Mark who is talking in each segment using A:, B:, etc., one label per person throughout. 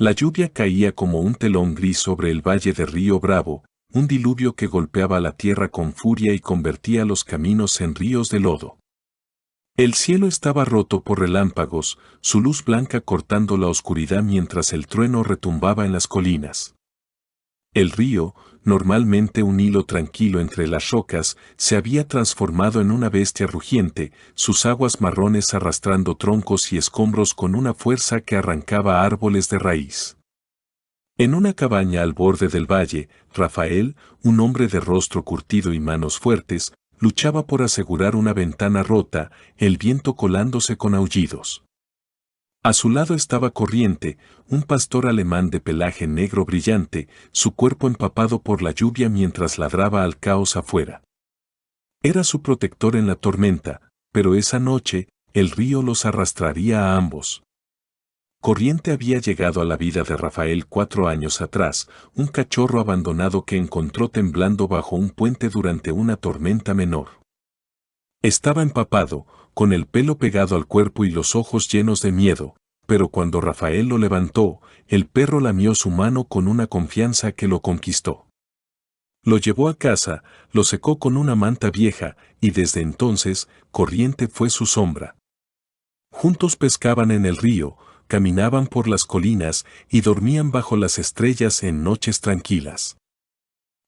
A: La lluvia caía como un telón gris sobre el valle de Río Bravo, un diluvio que golpeaba la tierra con furia y convertía los caminos en ríos de lodo. El cielo estaba roto por relámpagos, su luz blanca cortando la oscuridad mientras el trueno retumbaba en las colinas. El río, normalmente un hilo tranquilo entre las rocas, se había transformado en una bestia rugiente, sus aguas marrones arrastrando troncos y escombros con una fuerza que arrancaba árboles de raíz. En una cabaña al borde del valle, Rafael, un hombre de rostro curtido y manos fuertes, luchaba por asegurar una ventana rota, el viento colándose con aullidos. A su lado estaba Corriente, un pastor alemán de pelaje negro brillante, su cuerpo empapado por la lluvia mientras ladraba al caos afuera. Era su protector en la tormenta, pero esa noche, el río los arrastraría a ambos. Corriente había llegado a la vida de Rafael 4 años atrás, un cachorro abandonado que encontró temblando bajo un puente durante una tormenta menor. Estaba empapado, con el pelo pegado al cuerpo y los ojos llenos de miedo, pero cuando Rafael lo levantó, el perro lamió su mano con una confianza que lo conquistó. Lo llevó a casa, lo secó con una manta vieja, y desde entonces, Corriente fue su sombra. Juntos pescaban en el río, caminaban por las colinas y dormían bajo las estrellas en noches tranquilas.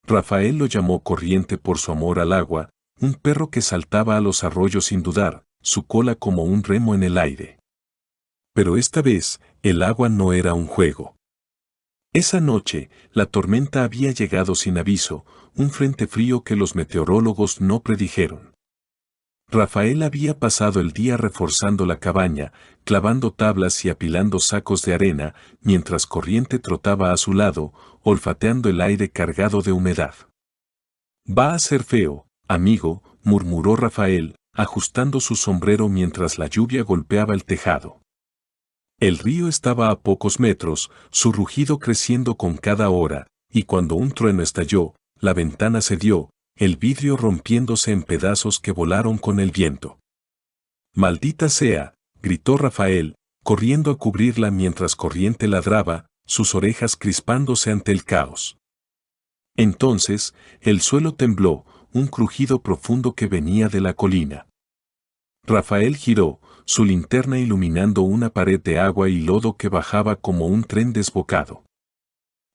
A: Rafael lo llamó Corriente por su amor al agua, un perro que saltaba a los arroyos sin dudar, su cola como un remo en el aire. Pero esta vez, el agua no era un juego. Esa noche, la tormenta había llegado sin aviso, un frente frío que los meteorólogos no predijeron. Rafael había pasado el día reforzando la cabaña, clavando tablas y apilando sacos de arena, mientras Corriente trotaba a su lado, olfateando el aire cargado de humedad. «Va a ser feo, amigo», murmuró Rafael, ajustando su sombrero mientras la lluvia golpeaba el tejado. El río estaba a pocos metros, su rugido creciendo con cada hora, y cuando un trueno estalló, la ventana cedió, el vidrio rompiéndose en pedazos que volaron con el viento. «Maldita sea», gritó Rafael, corriendo a cubrirla mientras Corriente ladraba, sus orejas crispándose ante el caos. Entonces, el suelo tembló, un crujido profundo que venía de la colina. Rafael giró, su linterna iluminando una pared de agua y lodo que bajaba como un tren desbocado.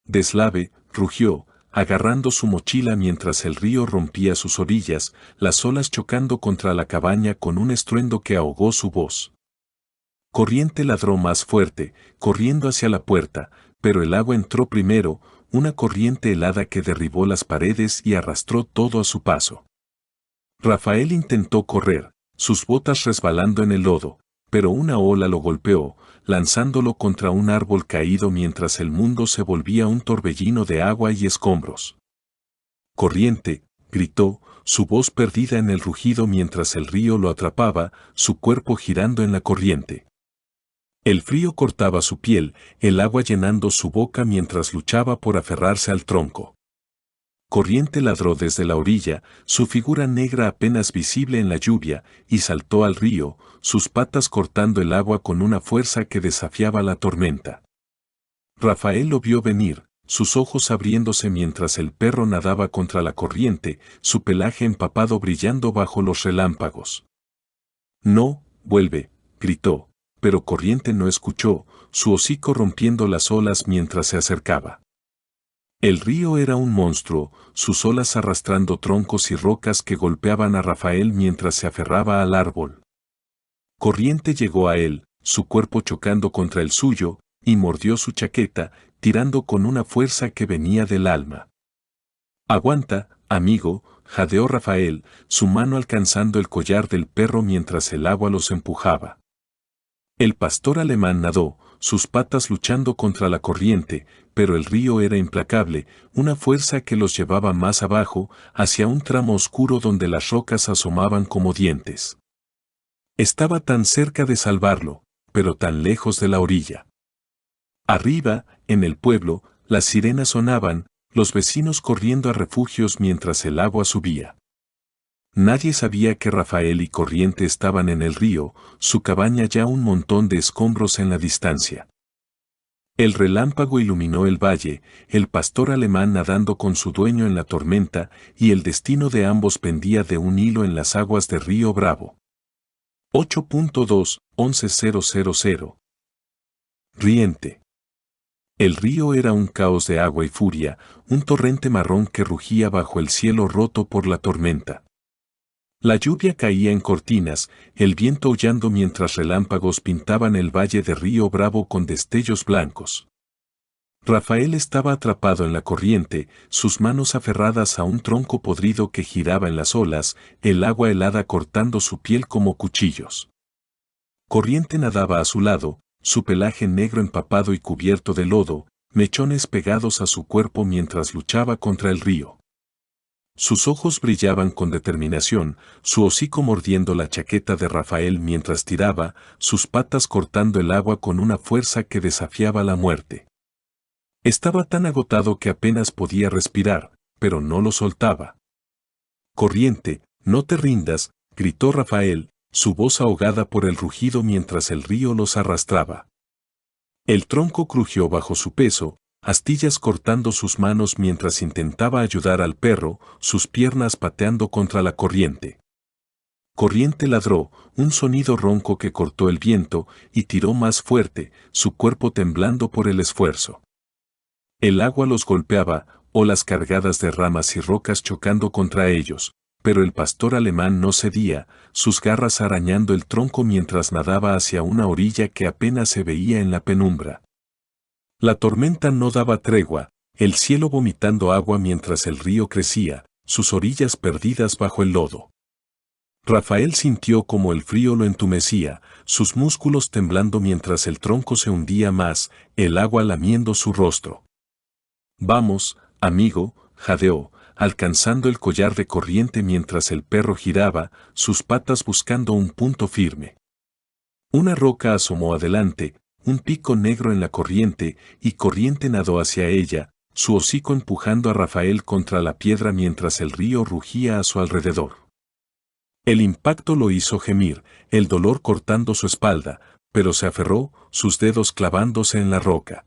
A: «Deslave», rugió, agarrando su mochila mientras el río rompía sus orillas, las olas chocando contra la cabaña con un estruendo que ahogó su voz. Corriente ladró más fuerte, corriendo hacia la puerta, pero el agua entró primero, una corriente helada que derribó las paredes y arrastró todo a su paso. Rafael intentó correr, sus botas resbalando en el lodo, pero una ola lo golpeó, lanzándolo contra un árbol caído mientras el mundo se volvía un torbellino de agua y escombros. «Corriente», gritó, su voz perdida en el rugido mientras el río lo atrapaba, su cuerpo girando en la corriente. El frío cortaba su piel, el agua llenando su boca mientras luchaba por aferrarse al tronco. Corriente ladró desde la orilla, su figura negra apenas visible en la lluvia, y saltó al río, sus patas cortando el agua con una fuerza que desafiaba la tormenta. Rafael lo vio venir, sus ojos abriéndose mientras el perro nadaba contra la corriente, su pelaje empapado brillando bajo los relámpagos. «No, vuelve», gritó, pero Corriente no escuchó, su hocico rompiendo las olas mientras se acercaba. El río era un monstruo, sus olas arrastrando troncos y rocas que golpeaban a Rafael mientras se aferraba al árbol. Corriente llegó a él, su cuerpo chocando contra el suyo, y mordió su chaqueta, tirando con una fuerza que venía del alma. «Aguanta, amigo», jadeó Rafael, su mano alcanzando el collar del perro mientras el agua los empujaba. El pastor alemán nadó, sus patas luchando contra la corriente, pero el río era implacable, una fuerza que los llevaba más abajo, hacia un tramo oscuro donde las rocas asomaban como dientes. Estaba tan cerca de salvarlo, pero tan lejos de la orilla. Arriba, en el pueblo, las sirenas sonaban, los vecinos corriendo a refugios mientras el agua subía. Nadie sabía que Rafael y Corriente estaban en el río, su cabaña ya un montón de escombros en la distancia. El relámpago iluminó el valle, el pastor alemán nadando con su dueño en la tormenta, y el destino de ambos pendía de un hilo en las aguas de Río Bravo. 8.2.11.000 Riente. El río era un caos de agua y furia, un torrente marrón que rugía bajo el cielo roto por la tormenta. La lluvia caía en cortinas, el viento aullando mientras relámpagos pintaban el valle de Río Bravo con destellos blancos. Rafael estaba atrapado en la corriente, sus manos aferradas a un tronco podrido que giraba en las olas, el agua helada cortando su piel como cuchillos. Corriente nadaba a su lado, su pelaje negro empapado y cubierto de lodo, mechones pegados a su cuerpo mientras luchaba contra el río. Sus ojos brillaban con determinación, su hocico mordiendo la chaqueta de Rafael mientras tiraba, sus patas cortando el agua con una fuerza que desafiaba la muerte. Estaba tan agotado que apenas podía respirar, pero no lo soltaba. Corriente, no te rindas, gritó Rafael, su voz ahogada por el rugido mientras el río los arrastraba. El tronco crujió bajo su peso, astillas cortando sus manos mientras intentaba ayudar al perro, sus piernas pateando contra la corriente. Corriente ladró, un sonido ronco que cortó el viento, y tiró más fuerte, su cuerpo temblando por el esfuerzo. El agua los golpeaba, olas cargadas de ramas y rocas chocando contra ellos, pero el pastor alemán no cedía, sus garras arañando el tronco mientras nadaba hacia una orilla que apenas se veía en la penumbra. La tormenta no daba tregua, el cielo vomitando agua mientras el río crecía, sus orillas perdidas bajo el lodo. Rafael sintió como el frío lo entumecía, sus músculos temblando mientras el tronco se hundía más, el agua lamiendo su rostro. Vamos, amigo, jadeó, alcanzando el collar de corriente mientras el perro giraba, sus patas buscando un punto firme. Una roca asomó adelante, un pico negro en la corriente, y corriente nadó hacia ella, su hocico empujando a Rafael contra la piedra mientras el río rugía a su alrededor. El impacto lo hizo gemir, el dolor cortando su espalda, pero se aferró, sus dedos clavándose en la roca.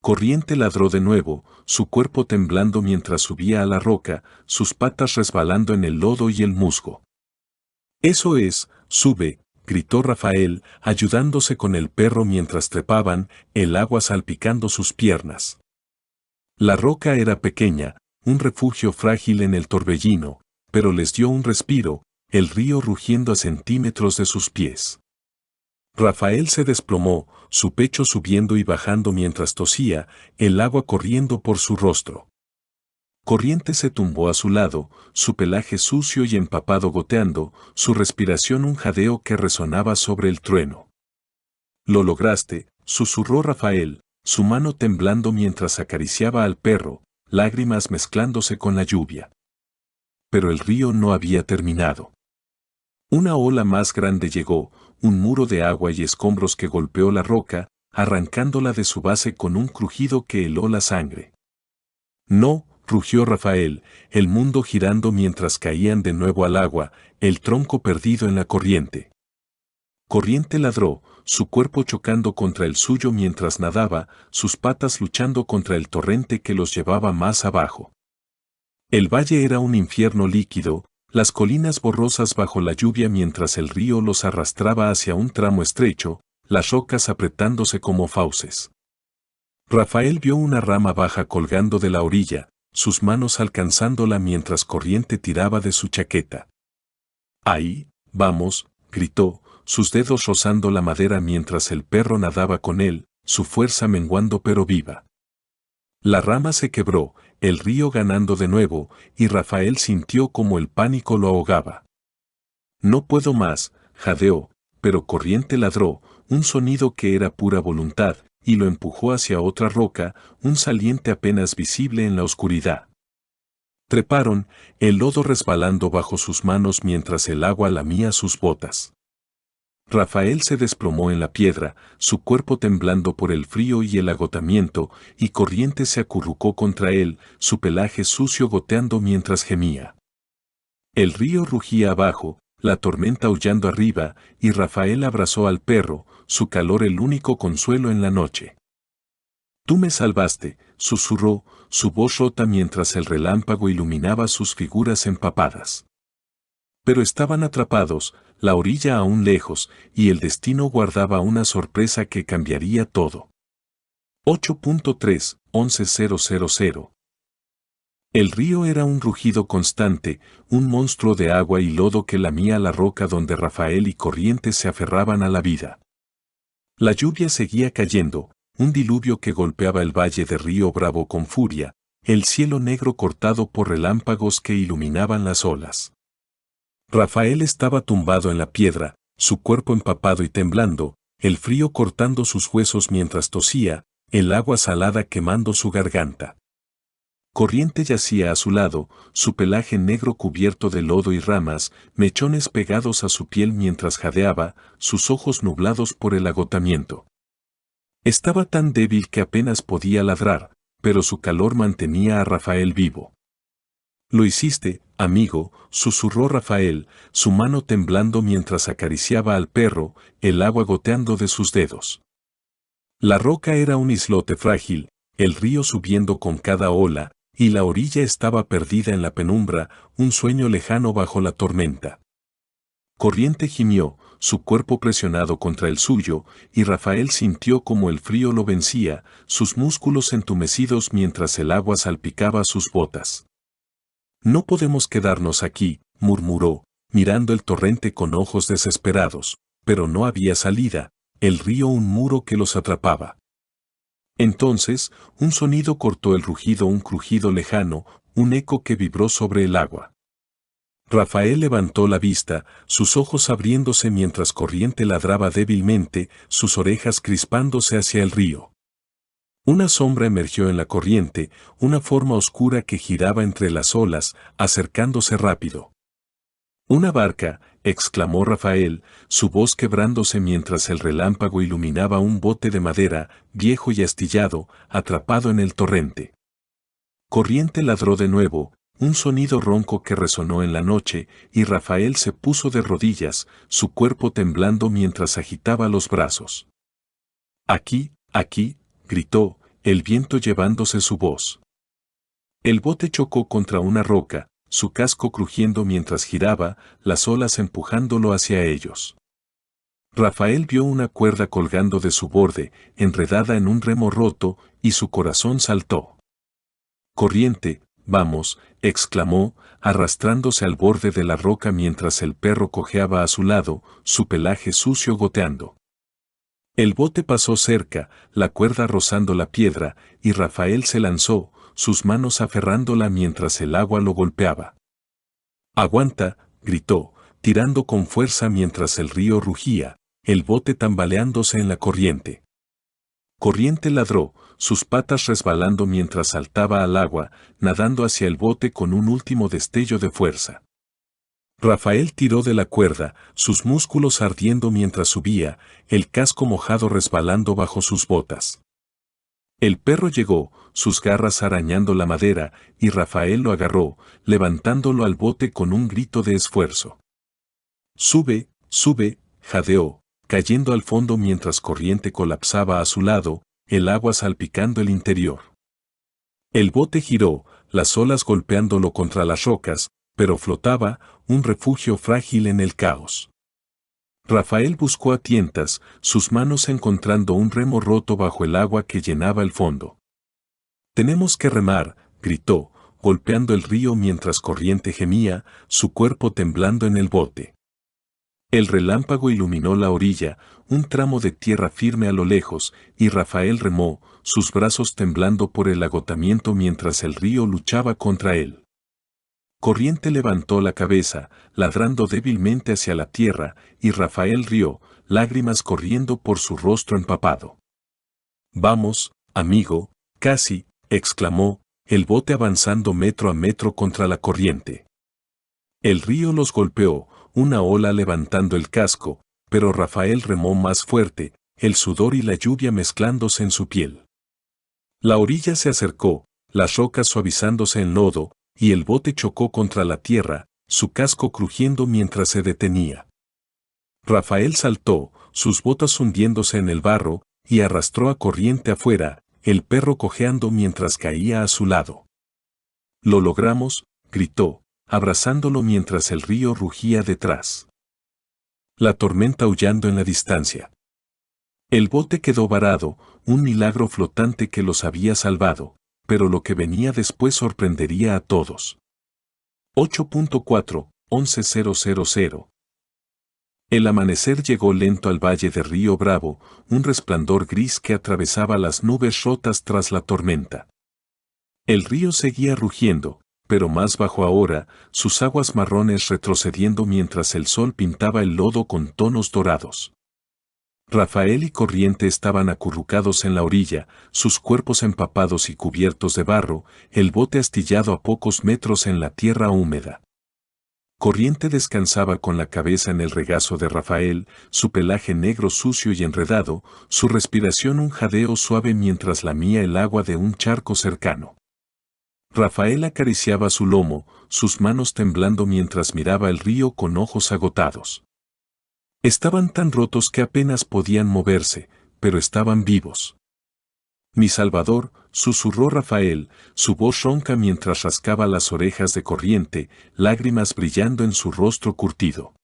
A: Corriente ladró de nuevo, su cuerpo temblando mientras subía a la roca, sus patas resbalando en el lodo y el musgo. Eso es, sube, gritó Rafael, ayudándose con el perro mientras trepaban, el agua salpicando sus piernas. La roca era pequeña, un refugio frágil en el torbellino, pero les dio un respiro, el río rugiendo a centímetros de sus pies. Rafael se desplomó, su pecho subiendo y bajando mientras tosía, el agua corriendo por su rostro. Corriente se tumbó a su lado, su pelaje sucio y empapado goteando, su respiración un jadeo que resonaba sobre el trueno. Lo lograste, susurró Rafael, su mano temblando mientras acariciaba al perro, lágrimas mezclándose con la lluvia. Pero el río no había terminado. Una ola más grande llegó, un muro de agua y escombros que golpeó la roca, arrancándola de su base con un crujido que heló la sangre. No, rugió Rafael, el mundo girando mientras caían de nuevo al agua, el tronco perdido en la corriente. Corriente ladró, su cuerpo chocando contra el suyo mientras nadaba, sus patas luchando contra el torrente que los llevaba más abajo. El valle era un infierno líquido, las colinas borrosas bajo la lluvia mientras el río los arrastraba hacia un tramo estrecho, las rocas apretándose como fauces. Rafael vio una rama baja colgando de la orilla, sus manos alcanzándola mientras Corriente tiraba de su chaqueta. ¡Ahí, vamos!, gritó, sus dedos rozando la madera mientras el perro nadaba con él, su fuerza menguando pero viva. La rama se quebró, el río ganando de nuevo, y Rafael sintió como el pánico lo ahogaba. No puedo más, jadeó, pero Corriente ladró, un sonido que era pura voluntad, y lo empujó hacia otra roca, un saliente apenas visible en la oscuridad. Treparon, el lodo resbalando bajo sus manos mientras el agua lamía sus botas. Rafael se desplomó en la piedra, su cuerpo temblando por el frío y el agotamiento, y Corriente se acurrucó contra él, su pelaje sucio goteando mientras gemía. El río rugía abajo, la tormenta aullando arriba, y Rafael abrazó al perro, su calor el único consuelo en la noche. Tú me salvaste, susurró, su voz rota mientras el relámpago iluminaba sus figuras empapadas. Pero estaban atrapados, la orilla aún lejos, y el destino guardaba una sorpresa que cambiaría todo. 8.3.11.000. El río era un rugido constante, un monstruo de agua y lodo que lamía la roca donde Rafael y Corriente se aferraban a la vida. La lluvia seguía cayendo, un diluvio que golpeaba el valle de Río Bravo con furia, el cielo negro cortado por relámpagos que iluminaban las olas. Rafael estaba tumbado en la piedra, su cuerpo empapado y temblando, el frío cortando sus huesos mientras tosía, el agua salada quemando su garganta. Corriente yacía a su lado, su pelaje negro cubierto de lodo y ramas, mechones pegados a su piel mientras jadeaba, sus ojos nublados por el agotamiento. Estaba tan débil que apenas podía ladrar, pero su calor mantenía a Rafael vivo. Lo hiciste, amigo, susurró Rafael, su mano temblando mientras acariciaba al perro, el agua goteando de sus dedos. La roca era un islote frágil, el río subiendo con cada ola, y la orilla estaba perdida en la penumbra, un sueño lejano bajo la tormenta. Corriente gimió, su cuerpo presionado contra el suyo, y Rafael sintió como el frío lo vencía, sus músculos entumecidos mientras el agua salpicaba sus botas. No podemos quedarnos aquí, murmuró, mirando el torrente con ojos desesperados, pero no había salida, el río un muro que los atrapaba. Entonces, un sonido cortó el rugido, un crujido lejano, un eco que vibró sobre el agua. Rafael levantó la vista, sus ojos abriéndose mientras Corriente ladraba débilmente, sus orejas crispándose hacia el río. Una sombra emergió en la corriente, una forma oscura que giraba entre las olas, acercándose rápido. «¡Una barca!», exclamó Rafael, su voz quebrándose mientras el relámpago iluminaba un bote de madera, viejo y astillado, atrapado en el torrente. Corriente ladró de nuevo, un sonido ronco que resonó en la noche, y Rafael se puso de rodillas, su cuerpo temblando mientras agitaba los brazos. «Aquí, aquí», gritó, el viento llevándose su voz. El bote chocó contra una roca, su casco crujiendo mientras giraba, las olas empujándolo hacia ellos. Rafael vio una cuerda colgando de su borde, enredada en un remo roto, y su corazón saltó. «Corriente, vamos», exclamó, arrastrándose al borde de la roca mientras el perro cojeaba a su lado, su pelaje sucio goteando. El bote pasó cerca, la cuerda rozando la piedra, y Rafael se lanzó, sus manos aferrándola mientras el agua lo golpeaba. «¡Aguanta!», gritó, tirando con fuerza mientras el río rugía, el bote tambaleándose en la corriente. Corriente ladró, sus patas resbalando mientras saltaba al agua, nadando hacia el bote con un último destello de fuerza. Rafael tiró de la cuerda, sus músculos ardiendo mientras subía, el casco mojado resbalando bajo sus botas. El perro llegó, sus garras arañando la madera, y Rafael lo agarró, levantándolo al bote con un grito de esfuerzo. «¡Sube, sube!», jadeó, cayendo al fondo mientras Corriente colapsaba a su lado, el agua salpicando el interior. El bote giró, las olas golpeándolo contra las rocas, pero flotaba, un refugio frágil en el caos. Rafael buscó a tientas, sus manos encontrando un remo roto bajo el agua que llenaba el fondo. «Tenemos que remar», gritó, golpeando el río mientras Corriente gemía, su cuerpo temblando en el bote. El relámpago iluminó la orilla, un tramo de tierra firme a lo lejos, y Rafael remó, sus brazos temblando por el agotamiento mientras el río luchaba contra él. Corriente levantó la cabeza, ladrando débilmente hacia la tierra, y Rafael rió, lágrimas corriendo por su rostro empapado. «Vamos, amigo», casi, exclamó, el bote avanzando metro a metro contra la corriente. El río los golpeó, una ola levantando el casco, pero Rafael remó más fuerte, el sudor y la lluvia mezclándose en su piel. La orilla se acercó, las rocas suavizándose en lodo, y el bote chocó contra la tierra, su casco crujiendo mientras se detenía. Rafael saltó, sus botas hundiéndose en el barro, y arrastró a Corriente afuera, el perro cojeando mientras caía a su lado. «Lo logramos», gritó, abrazándolo mientras el río rugía detrás. La tormenta aullando en la distancia. El bote quedó varado, un milagro flotante que los había salvado, pero lo que venía después sorprendería a todos. 8.4-11.000. El amanecer llegó lento al valle de Río Bravo, un resplandor gris que atravesaba las nubes rotas tras la tormenta. El río seguía rugiendo, pero más bajo ahora, sus aguas marrones retrocediendo mientras el sol pintaba el lodo con tonos dorados. Rafael y Corriente estaban acurrucados en la orilla, sus cuerpos empapados y cubiertos de barro, el bote astillado a pocos metros en la tierra húmeda. Corriente descansaba con la cabeza en el regazo de Rafael, su pelaje negro sucio y enredado, su respiración un jadeo suave mientras lamía el agua de un charco cercano. Rafael acariciaba su lomo, sus manos temblando mientras miraba el río con ojos agotados. Estaban tan rotos que apenas podían moverse, pero estaban vivos. «Mi Salvador», susurró Rafael, su voz ronca mientras rascaba las orejas de Corriente, lágrimas brillando en su rostro curtido.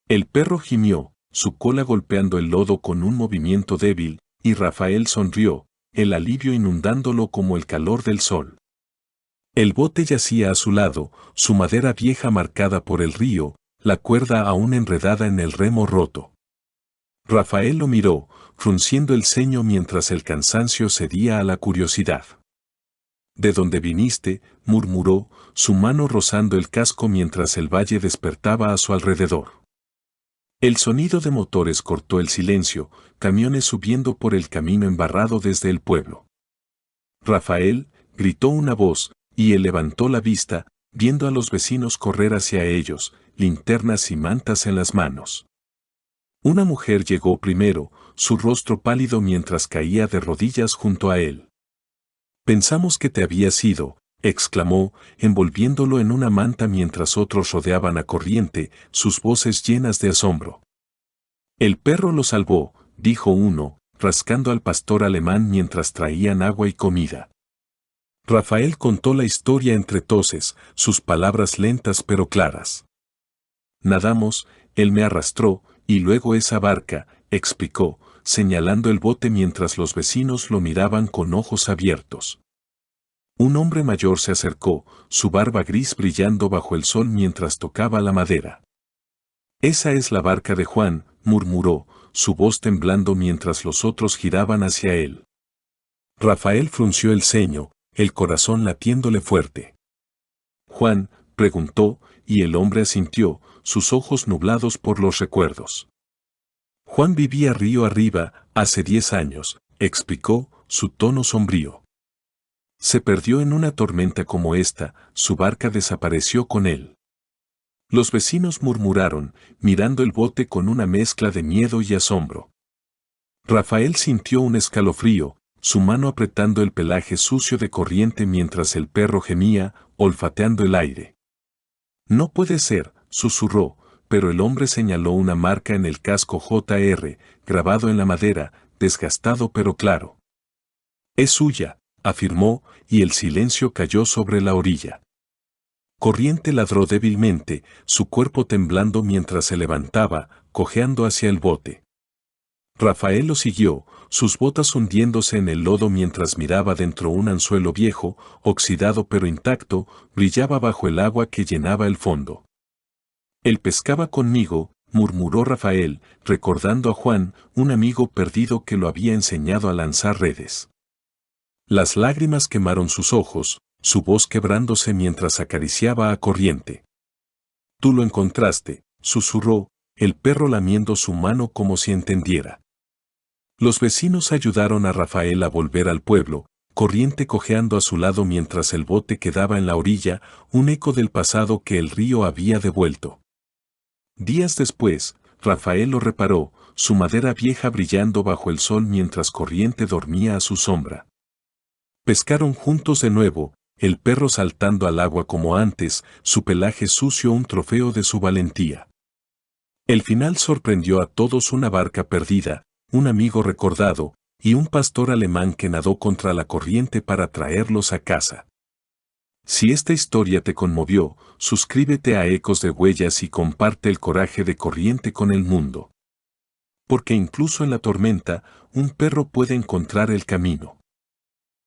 A: El perro gimió, su cola golpeando el lodo con un movimiento débil, y Rafael sonrió, el alivio inundándolo como el calor del sol. El bote yacía a su lado, su madera vieja marcada por el río, la cuerda aún enredada en el remo roto. Rafael lo miró, frunciendo el ceño mientras el cansancio cedía a la curiosidad. «¿De dónde viniste?», murmuró, su mano rozando el casco mientras el valle despertaba a su alrededor. El sonido de motores cortó el silencio, camiones subiendo por el camino embarrado desde el pueblo. «Rafael», gritó una voz, y él levantó la vista, viendo a los vecinos correr hacia ellos, linternas y mantas en las manos. Una mujer llegó primero, su rostro pálido mientras caía de rodillas junto a él. «Pensamos que te habías ido», exclamó, envolviéndolo en una manta mientras otros rodeaban a Corriente, sus voces llenas de asombro. «El perro lo salvó», dijo uno, rascando al pastor alemán mientras traían agua y comida. Rafael contó la historia entre toses, sus palabras lentas pero claras. «Nadamos, él me arrastró, y luego esa barca», explicó, señalando el bote mientras los vecinos lo miraban con ojos abiertos. Un hombre mayor se acercó, su barba gris brillando bajo el sol mientras tocaba la madera. «Esa es la barca de Juan», murmuró, su voz temblando mientras los otros giraban hacia él. Rafael frunció el ceño, el corazón latiéndole fuerte. «Juan», preguntó, y el hombre asintió, sus ojos nublados por los recuerdos. «Juan vivía río arriba, hace 10 años», explicó, su tono sombrío. «Se perdió en una tormenta como esta, su barca desapareció con él». Los vecinos murmuraron, mirando el bote con una mezcla de miedo y asombro. Rafael sintió un escalofrío, su mano apretando el pelaje sucio de Corriente mientras el perro gemía, olfateando el aire. «No puede ser», susurró, pero el hombre señaló una marca en el casco JR, grabado en la madera, desgastado pero claro. «Es suya», afirmó, y el silencio cayó sobre la orilla. Corriente ladró débilmente, su cuerpo temblando mientras se levantaba, cojeando hacia el bote. Rafael lo siguió, sus botas hundiéndose en el lodo mientras miraba dentro un anzuelo viejo, oxidado pero intacto, brillaba bajo el agua que llenaba el fondo. «Él pescaba conmigo», murmuró Rafael, recordando a Juan, un amigo perdido que lo había enseñado a lanzar redes. Las lágrimas quemaron sus ojos, su voz quebrándose mientras acariciaba a Corriente. «Tú lo encontraste», susurró, el perro lamiendo su mano como si entendiera. Los vecinos ayudaron a Rafael a volver al pueblo, Corriente cojeando a su lado mientras el bote quedaba en la orilla, un eco del pasado que el río había devuelto. Días después, Rafael lo reparó, su madera vieja brillando bajo el sol mientras Corriente dormía a su sombra. Pescaron juntos de nuevo, el perro saltando al agua como antes, su pelaje sucio un trofeo de su valentía. El final sorprendió a todos: una barca perdida, un amigo recordado, y un pastor alemán que nadó contra la corriente para traerlos a casa. Si esta historia te conmovió, suscríbete a Ecos de Huellas y comparte el coraje de Corriente con el mundo. Porque incluso en la tormenta, un perro puede encontrar el camino.